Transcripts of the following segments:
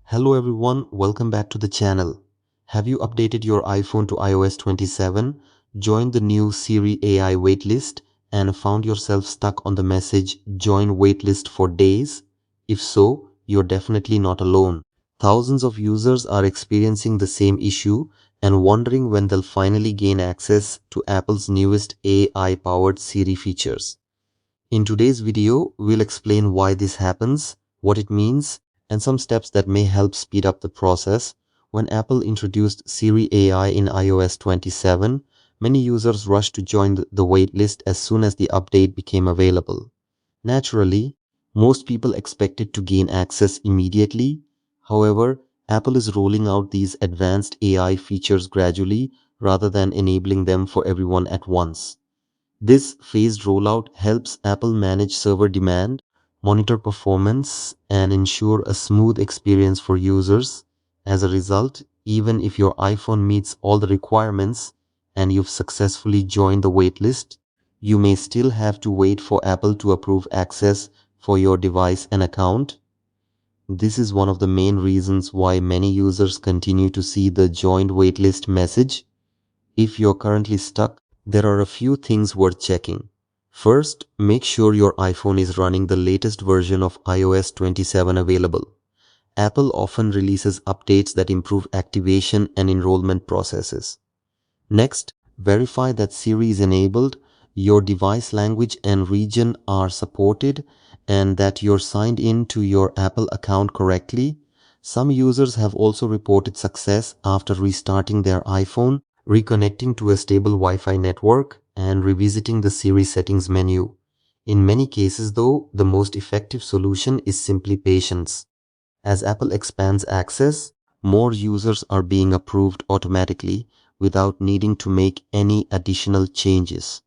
Hello everyone, welcome back to the channel. Have you updated your iPhone to iOS 27, joined the new Siri AI waitlist, and found yourself stuck on the message "Join waitlist" for days? If so, you're definitely not alone. Thousands of users are experiencing the same issue and wondering when they'll finally gain access to Apple's newest AI-powered Siri features. In today's video, we'll explain why this happens, what it means, and some steps that may help speed up the process. When Apple introduced Siri AI in iOS 27, many users rushed to join the waitlist as soon as the update became available. Naturally, most people expected to gain access immediately. However, Apple is rolling out these advanced AI features gradually rather than enabling them for everyone at once. This phased rollout helps Apple manage server demand, monitor performance, and ensure a smooth experience for users. As a result, even if your iPhone meets all the requirements and you've successfully joined the waitlist, you may still have to wait for Apple to approve access for your device and account. This is one of the main reasons why many users continue to see the joined waitlist message. If you're currently stuck, there are a few things worth checking. First, make sure your iPhone is running the latest version of iOS 27 available. Apple often releases updates that improve activation and enrollment processes. Next, verify that Siri is enabled, your device language and region are supported, and that you're signed in to your Apple account correctly. Some users have also reported success after restarting their iPhone, reconnecting to a stable Wi-Fi network, and revisiting the Siri settings menu. In many cases, though, the most effective solution is simply patience. As Apple expands access, more users are being approved automatically without needing to make any additional changes.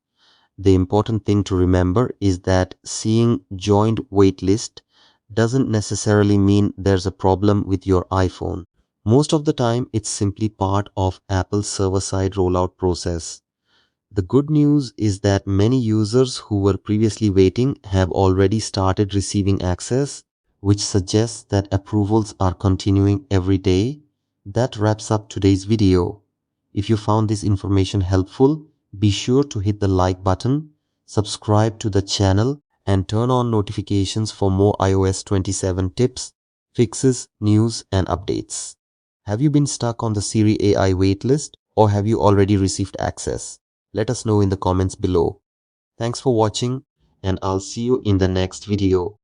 The important thing to remember is that seeing joined waitlist doesn't necessarily mean there's a problem with your iPhone. Most of the time, it's simply part of Apple's server-side rollout process. The good news is that many users who were previously waiting have already started receiving access, which suggests that approvals are continuing every day. That wraps up today's video. If you found this information helpful, be sure to hit the like button, subscribe to the channel, and turn on notifications for more iOS 27 tips, fixes, news, and updates. Have you been stuck on the Siri AI waitlist, or have you already received access? Let us know in the comments below. Thanks for watching, and I'll see you in the next video.